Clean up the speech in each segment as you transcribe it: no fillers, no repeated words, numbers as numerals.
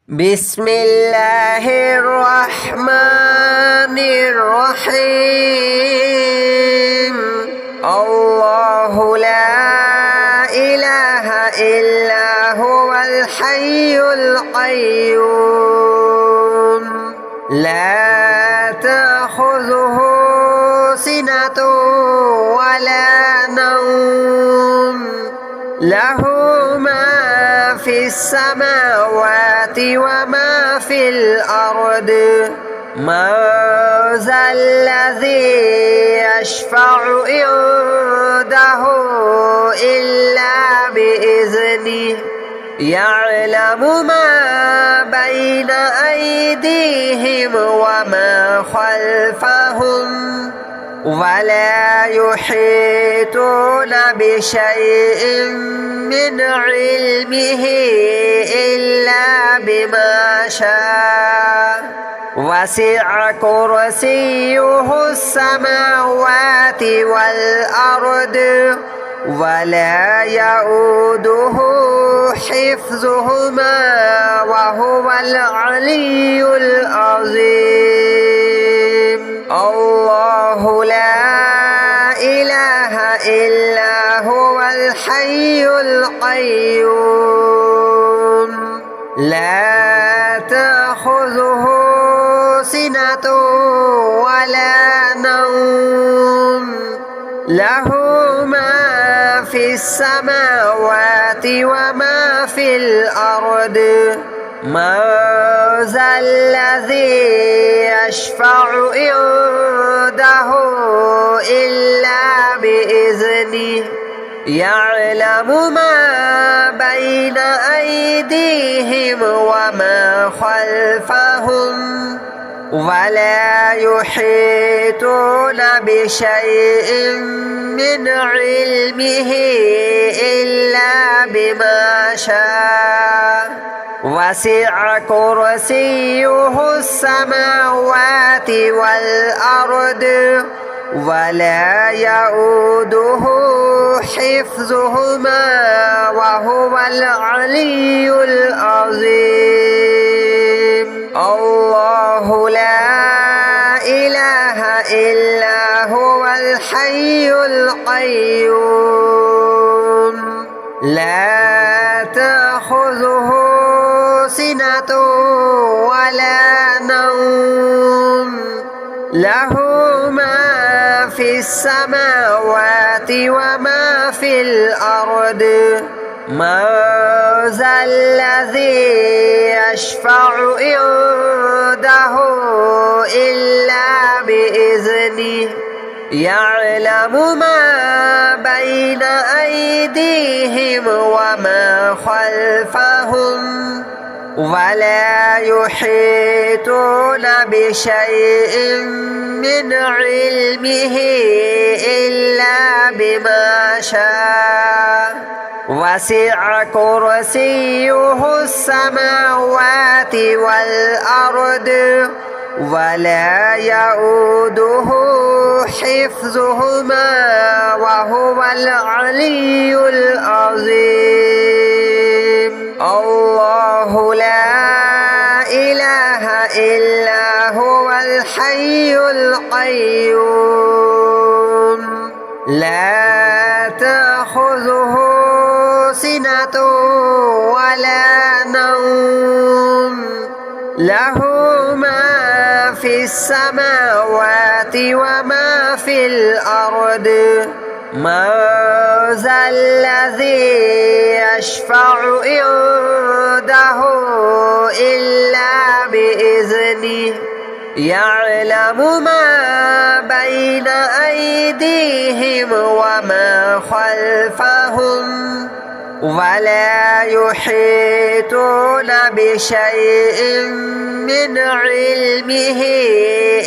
بسم الله الرحمن الرحيم. الله لا إله إلا هو الحي القيوم لا تأخذه سنة ولا نوم له ما في السماوات وما في الأرض من ذا الذي يشفع عنده إلا بإذنه يعلم ما بين أيديهم وما خلفهم ولا يحيطون بشيء من علمه إلا بما شاء وسع كرسيه السماوات والأرض ولا يؤوده حفظهما وهو العلي العظيم. الله لا إله إلا هو الحي القيوم لا تأخذه سنة ولا نوم له ما في السماوات وما في الأرض من ذا الذي يشفع عنده إلا بإذنه يعلم ما بين أيديهم وما خلفهم ولا يحيطون بشيء من علمه إلا بما شاء وسع كرسيه السماوات والأرض ولا يؤوده حفظهما وهو العلي العظيم. الله لا إله إلا هو الحي القيوم لا تأخذه سنة ولا نوم له ما في السماوات وما في الأرض من ذا الذي يشفع عنده إلا بإذنه يعلم ما بين أيديهم وما خلفهم ولا يحيطون بشيء من علمه إلا بما شاء وسع كرسيه السماوات والأرض ولا يؤوده حفظهما وهو العلي العظيم. الله لا إله إلا هو الحي القيوم لا تأخذه سنة ولا نوم له ما في السماوات وما في الأرض من ذا الذي يشفع عنده إلا بإذنه يعلم ما بين أيديهم وما خلفهم ولا يحيطون بشيء من علمه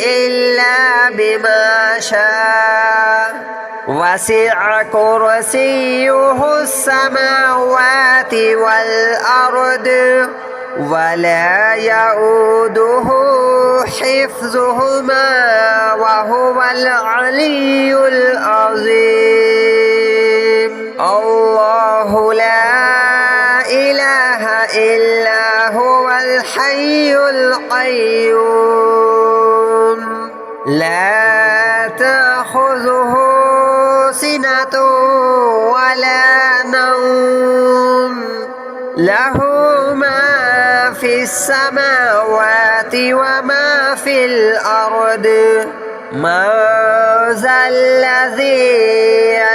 إلا بما شاء وسع كرسيه السماوات والأرض ولا يؤوده حفظهما وهو العلي العظيم. الله لا إله إلا هو الحي القيوم لا تأخذه سنة ولا نوم له ما في السماوات وما في الأرض من ذا الذي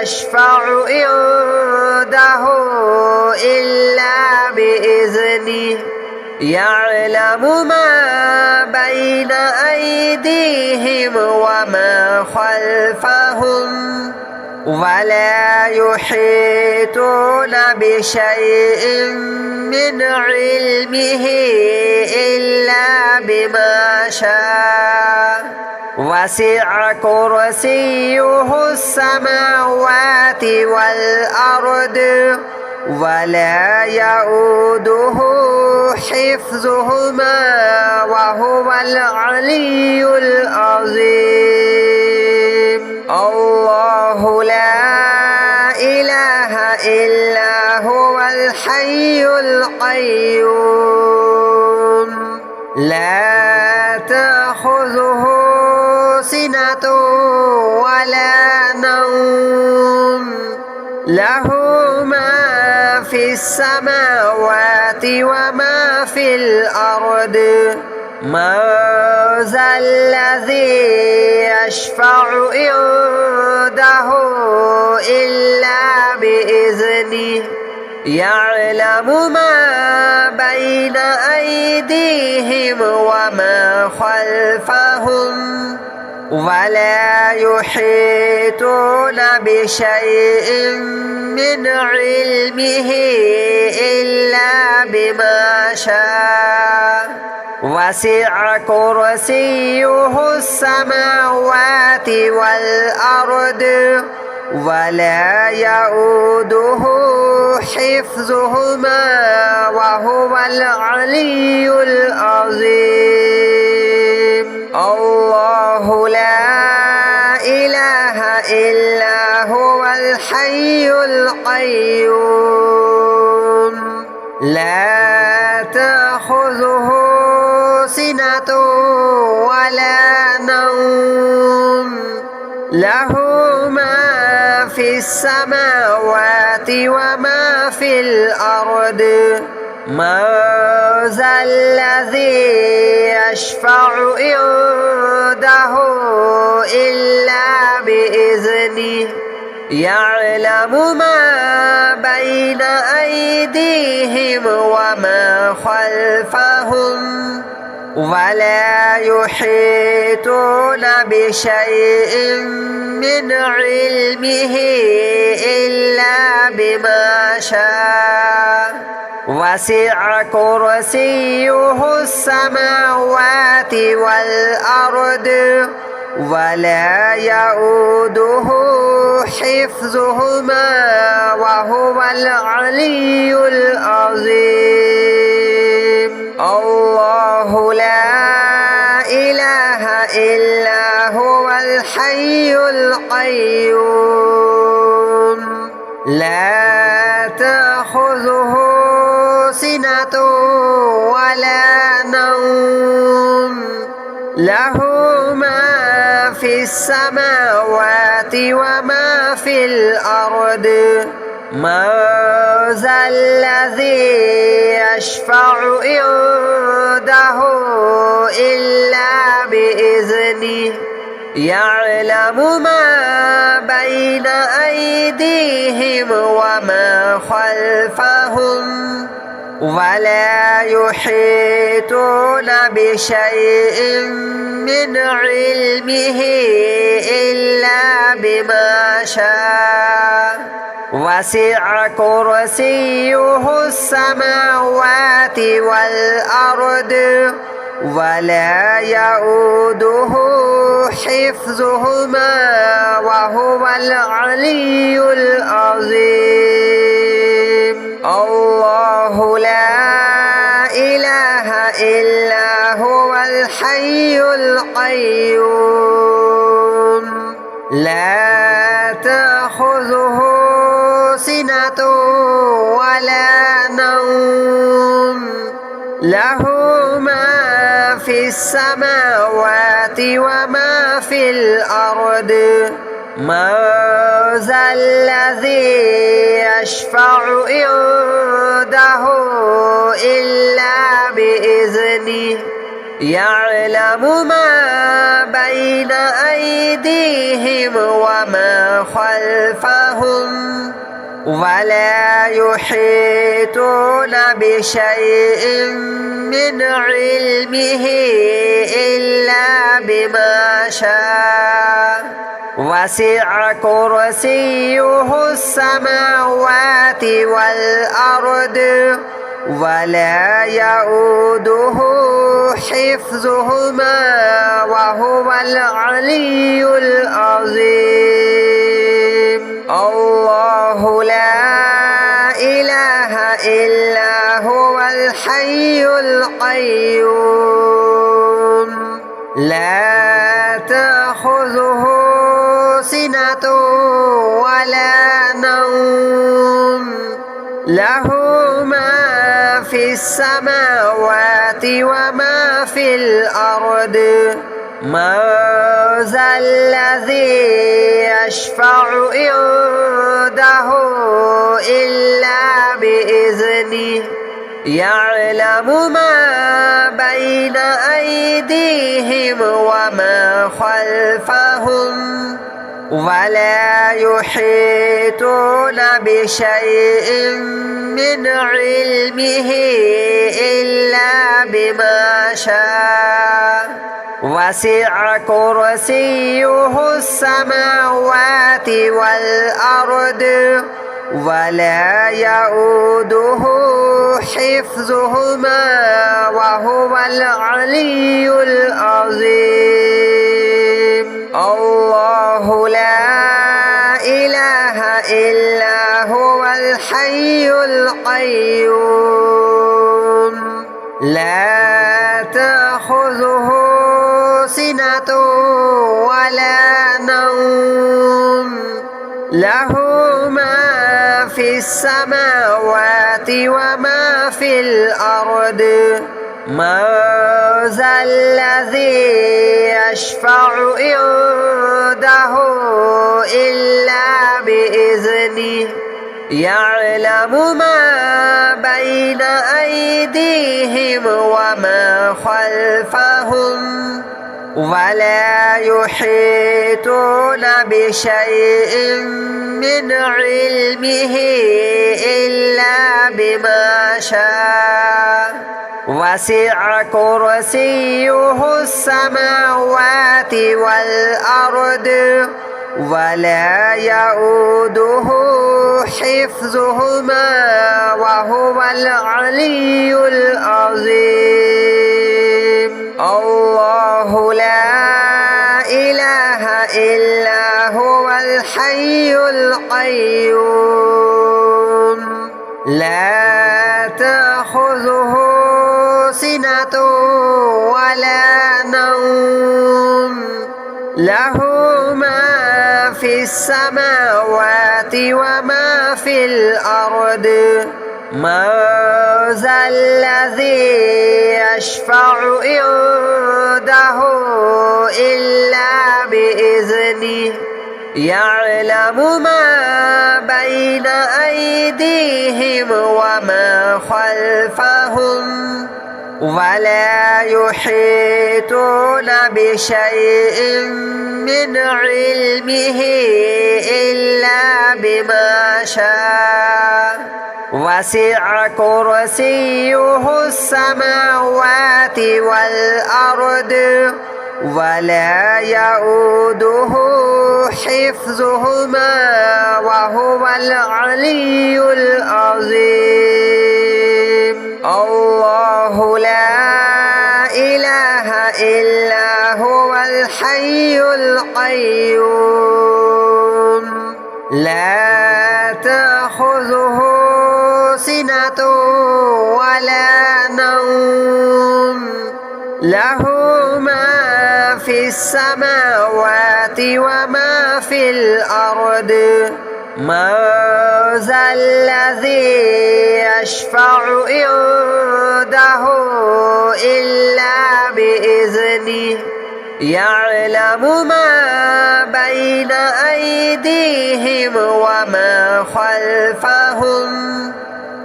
يشفع عنده إلا بإذنه يعلم ما بين أيديهم وما خلفهم ولا يحيطون بشيء من علمه إلا بما شاء وسع كرسيه السماوات والأرض ولا يؤوده حفظهما وهو العلي العظيم الله لا إله إلا هو الحي القيوم لا تأخذه سنة ولا نوم له ما في السماوات وما في الأرض من ذا الذي يشفع عنده إلا بإذنه يعلم ما بين أيديهم وما خلفهم ولا يحيطون بشيء من علمه إلا بما شاء وسع كرسيه السماوات والأرض ولا يؤوده حفظهما وهو العلي العظيم الله لا إله إلا هو الحي القيوم لا تأخذه سنة ولا نوم له ما في السماوات وما في الأرض من ذا الذي يشفع عنده إلا بإذنه يعلم ما بين أيديهم وما خلفهم ولا يحيطون بشيء من علمه إلا بما شاء وسع كرسيه السماوات والأرض ولا يؤوده حفظهما وهو العلي العظيم الله لا إله إلا هو الحي القيوم لا تأخذه سنة ولا نوم له ما في السماوات وما في الأرض من ذا الذي يشفع عنده إلا بإذنه يعلم ما بين أيديهم وما خلفهم ولا يحيطون بشيء من علمه إلا بما شاء وسع كرسيه السماوات والأرض ولا يؤوده حفظهما وهو العلي العظيم الله لا إله إلا هو الحي القيوم لا تأخذه سنة ولا نوم له في السماوات وما في الأرض من ذا الذي يشفع عنده إلا بإذنه يعلم ما بين أيديهم وما خلفهم ولا يحيطون بشيء من علمه إلا بما شاء وسع كرسيه السماوات والأرض ولا يؤوده حفظهما وهو العلي العظيم الله لا إله إلا هو الحي القيوم لا تأخذه سنة ولا نوم له ما في السماوات وما في الأرض من ذا الذي يشفع عنده إلا بإذنه يعلم ما بين أيديهم وما خلفهم ولا يحيطون بشيء من علمه إلا بما شاء وسع كرسيه السماوات والأرض ولا يؤوده حفظهما وهو العلي العظيم الله لا إله إلا هو الحي القيوم لا تأخذه سنة ولا نوم له ما في السماوات وما في الأرض من ذا الذي يشفع عنده إلا بإذنه يعلم ما بين أيديهم وما خلفهم ولا يحيطون بشيء من علمه إلا بما شاء وسع كرسيه السماوات والأرض ولا يؤوده حفظهما وهو العلي العظيم الله لا إله إلا هو الحي القيوم لا تأخذه سنة ولا نوم له ما في السماوات وما في الأرض من ذا الذي يشفع عنده إلا بإذنه يعلم ما بين أيديهم وما خلفهم ولا يحيطون بشيء من علمه إلا بما شاء وسع كرسيه السماوات والأرض ولا يؤوده حفظهما وهو العلي العظيم الله لا إله إلا هو الحي القيوم لا تأخذه سنة ولا نوم له ما في السماوات وما في الأرض من ذا الذي يشفع عنده إلا بإذنه بإذنه يعلم ما بين أيديهم وما خلفهم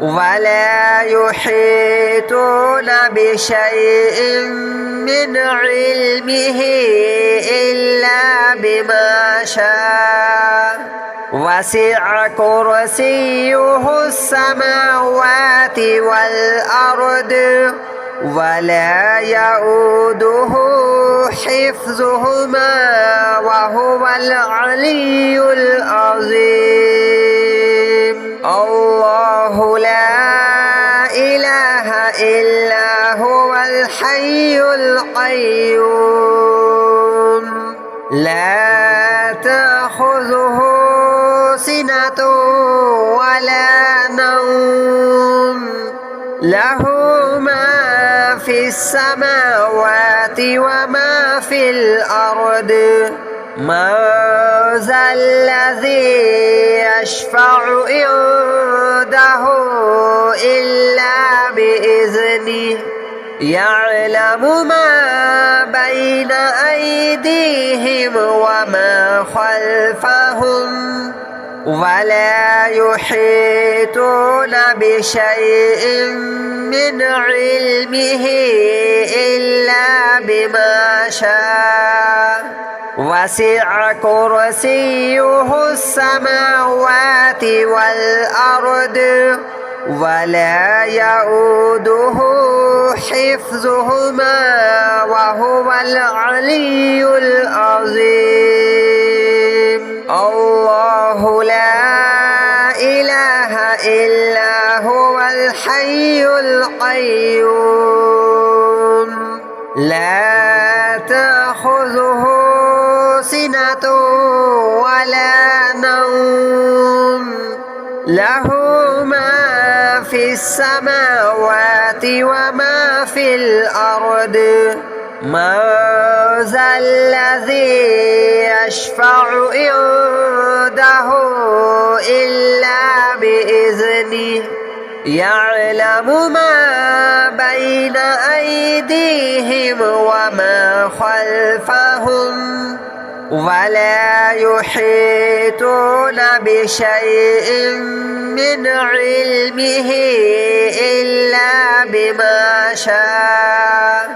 ولا يحيطون بشيء من علمه إلا بما شاء وسع كرسيه السماوات والأرض ولا يؤوده حفظهما وهو العلي العظيم الله لا إله إلا هو الحي القيوم لا تأخذه سنة ولا نوم له ما في السماوات وما في الأرض من ذا الذي يشفع عنده إلا بإذنه يعلم ما بين أيديهم وما خلفهم ولا يحيطون بشيء من علمه إلا بما شاء وسع كرسيه السماوات والأرض ولا يؤوده حفظهما وهو العلي العظيم الله لا إله إلا هو الحي القيوم لا تأخذه سنة ولا نوم له ما في السماوات وما في الأرض من ذا الذي يشفع عنده إلا بإذنه يعلم ما بين أيديهم وما خلفهم ولا يحيطون بشيء من علمه إلا بما شاء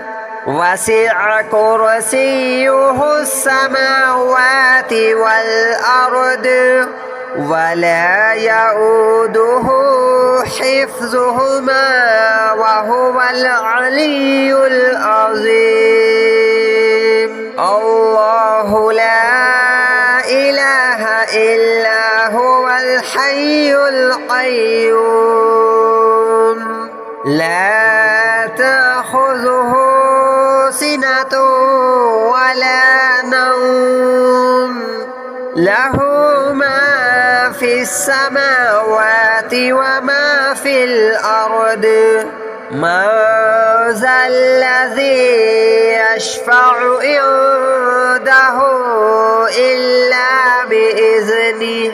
وسع كرسيه السماوات والأرض ولا يؤوده حفظهما وهو العلي العظيم الله لا إله إلا هو الحي القيوم لا تأخذه سنة ولا نوم له ما في السماوات وما في الأرض من ذا الذي يشفع عنده إلا بإذنه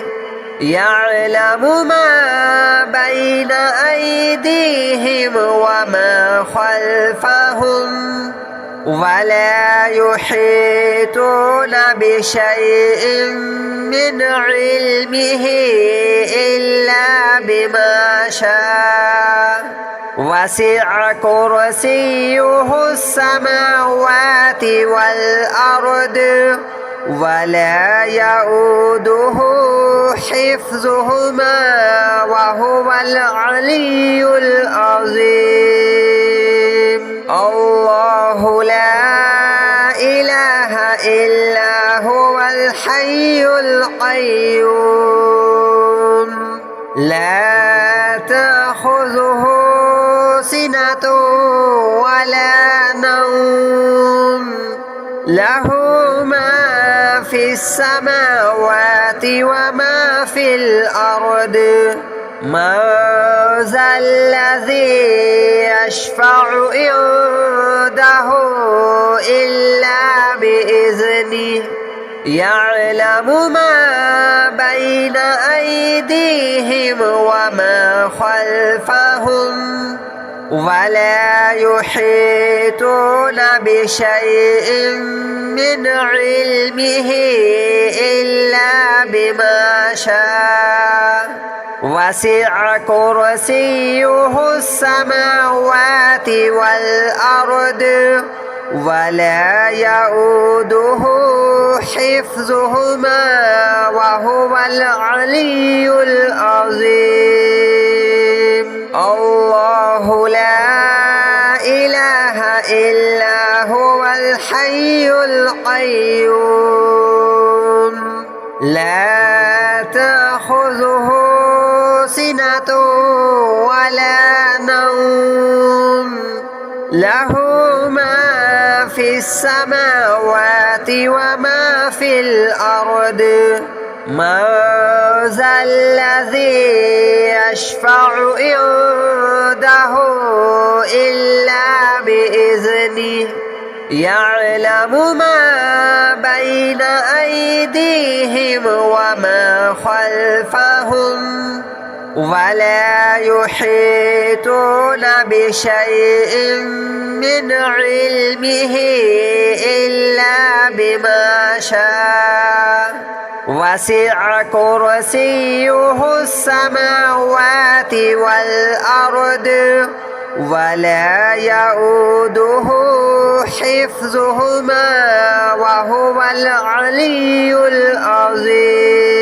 يعلم ما بين أيديهم وما خلفهم ولا يحيطون بشيء من علمه إلا بما شاء وسع كرسيه السماوات والأرض ولا يؤوده حفظهما وهو العلي العظيم الله لا إله إلا هو الحي القيوم لا تأخذه سنة ولا نوم له ما في السماوات وما في الأرض من ذا الذي يشفع عنده إلا بإذنه يعلم ما بين أيديهم وما خلفهم ولا يحيطون بشيء من علمه إلا بما شاء وسع كرسيه السماوات والأرض ولا يؤوده حفظهما وهو العلي العظيم الله لا إله إلا هو الحي القيوم لا تأخذه سنة ولا نوم له ما في السماوات وما في الأرض من ذا الذي يشفع عنده إلا بإذنه يعلم ما بين أيديهم وما خلفهم ولا يحيطون بشيء من علمه إلا بما شاء وسع كرسيه السماوات والأرض ولا يؤوده حفظهما وهو العلي العظيم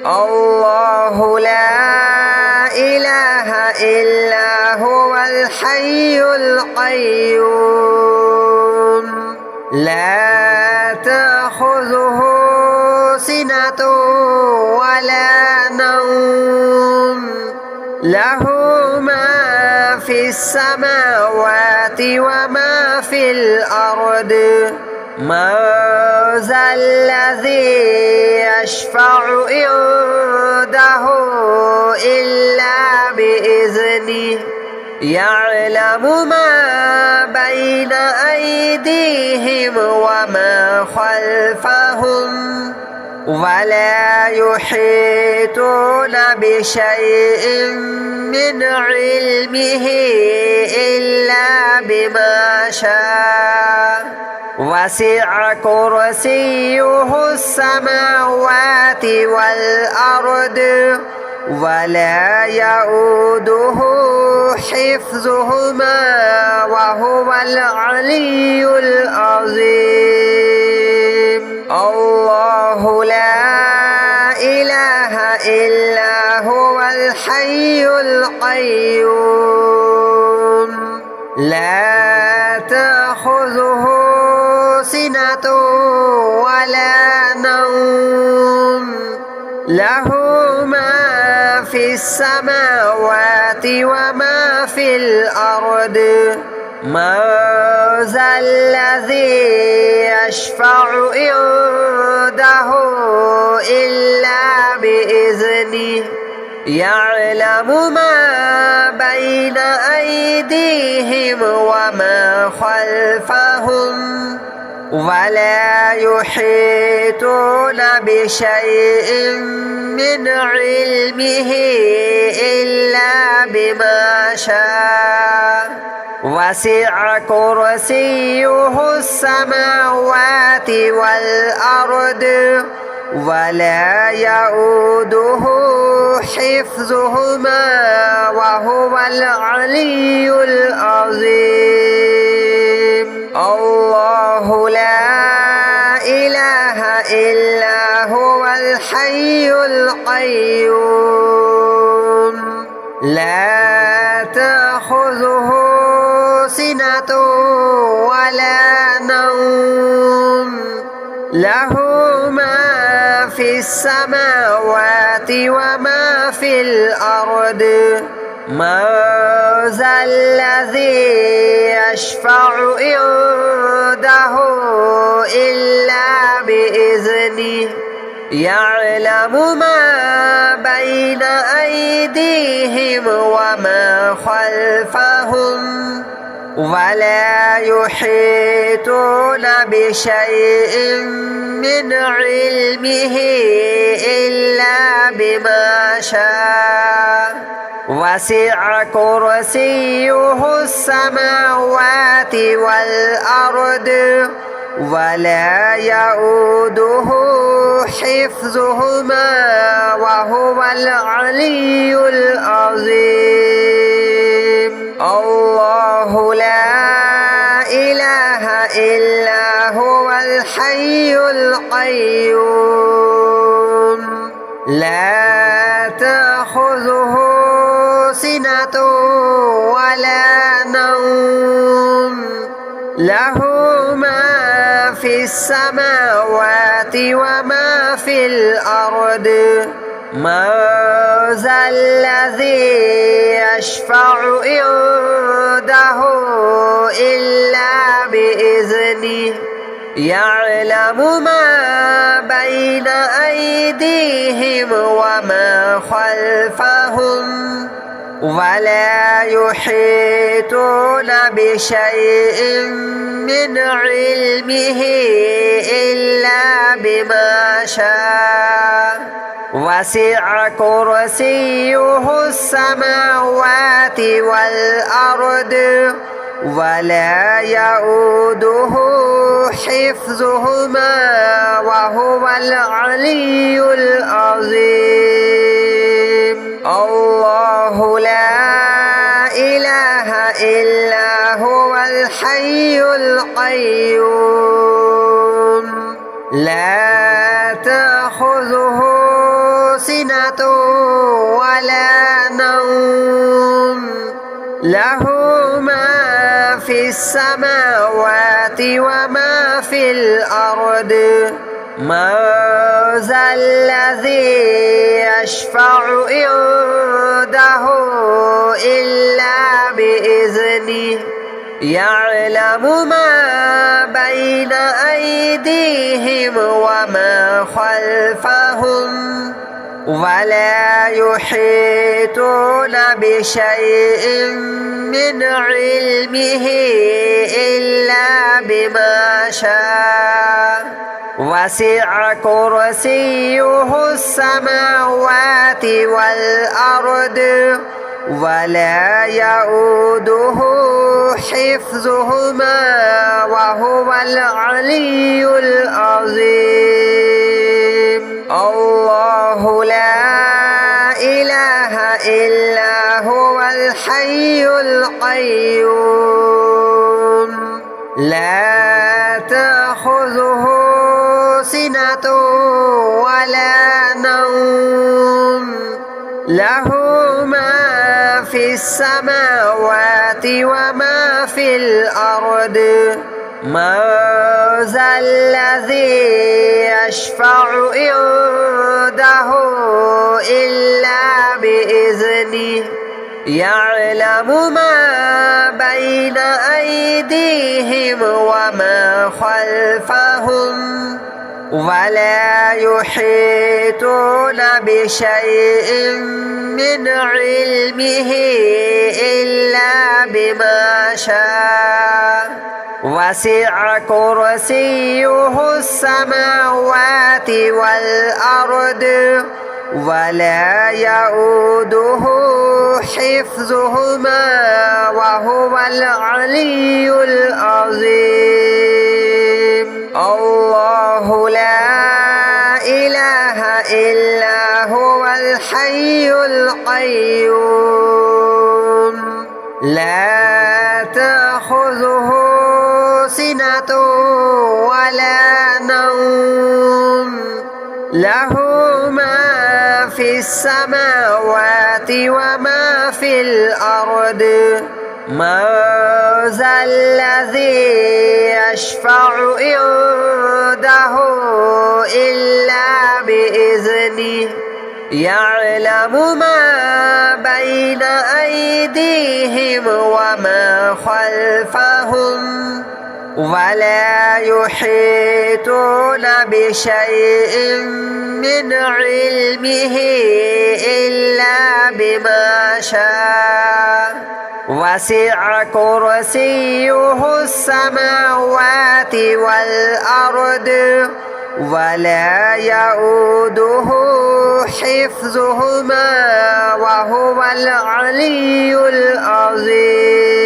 الله لا إله إلا هو الحي القيوم لا تأخذه سنة ولا نوم له ما في السماوات وما في الأرض من ذا الذي يشفع عنده إلا بإذنه يعلم ما بين أيديهم وما خلفهم ولا يحيطون بشيء من علمه إلا بما شاء وسع كرسيه السماوات والأرض ولا يؤوده حفظهما وهو العلي العظيم الله لا إله إلا هو الحي القيوم لا تأخذه سنة ولا نوم له ما في السماوات وما في الأرض من ذا الذي يشفع عنده إلا بإذنه يعلم ما بين أيديهم وما خلفهم ولا يحيطون بشيء من علمه إلا بما شاء وسع كرسيه السماوات والأرض ولا يؤوده حفظهما وهو العلي العظيم الله لا إله إلا هو الحي القيوم لا تأخذه سنة ولا نوم له ما في السماوات وما في الأرض من ذا الذي يشفع عنده إلا بإذنه يعلم ما بين أيديهم وما خلفهم ولا يحيطون بشيء من علمه إلا بما شاء وسع كرسيه السماوات والأرض ولا يؤوده حفظهما وهو العلي العظيم. الله لا إله إلا هو الحي القيوم لا تأخذه سنة ولا نوم له ما في السماوات وما في الأرض من ذا الذي يشفع عنده إلا بإذنه يعلم ما بين أيديهم وما خلفهم ولا يحيطون بشيء من علمه إلا بما شاء وسع كرسيه السماوات والأرض ولا يؤوده حفظهما وهو العلي العظيم. الله لا إله إلا هو الحي القيوم لا تأخذه سنة ولا نوم له ما في السماوات وما في الأرض من ذا الذي يشفع عنده إلا بإذنه يعلم ما بين أيديهم وما خلفهم ولا يحيطون بشيء من علمه إلا بما شاء وسع كرسيه السماوات والأرض ولا يؤوده حفظهما وهو العلي العظيم. الله لا إله إلا هو الحي القيوم لا تأخذه سنة ولا نوم له ما في السماوات وما في الأرض من ذا الذي يشفع عنده إلا بإذنه يعلم ما بين أيديهم وما خلفهم ولا يحيطون بشيء من علمه إلا بما شاء وسع كرسيه السماوات والأرض ولا يؤوده حفظهما وهو العلي العظيم. الله لا إله إلا هو الحي القيوم لا تأخذه سنة ولا نوم له ما في السماوات وما في الأرض من ذا الذي يشفع عنده إلا بإذنه يعلم ما بين أيديهم وما خلفهم ولا يحيطون بشيء من علمه إلا بما شاء وسع كرسيه السماوات والأرض ولا يؤوده حفظهما وهو العلي العظيم.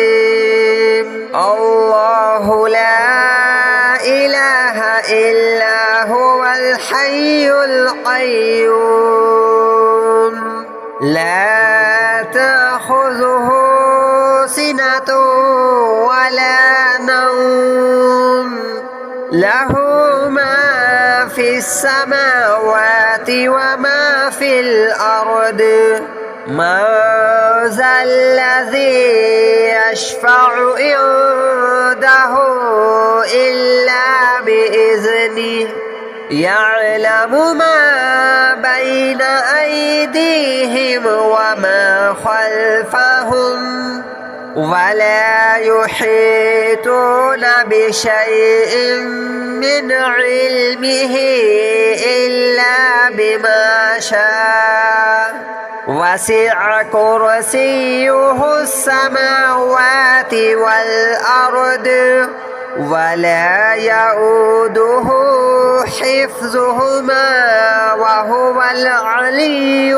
الله لا إله إلا هو الحي القيوم لا تأخذه سنة ولا نوم له ما في السماوات وما في الأرض. من ذا الذي يشفع عنده إلا بإذنه يعلم ما بين أيديهم وما خلفهم ولا يحيطون بشيء من علمه إلا بما شاء. وسع كرسيه السماوات والأرض ولا يؤوده حفظهما وهو العلي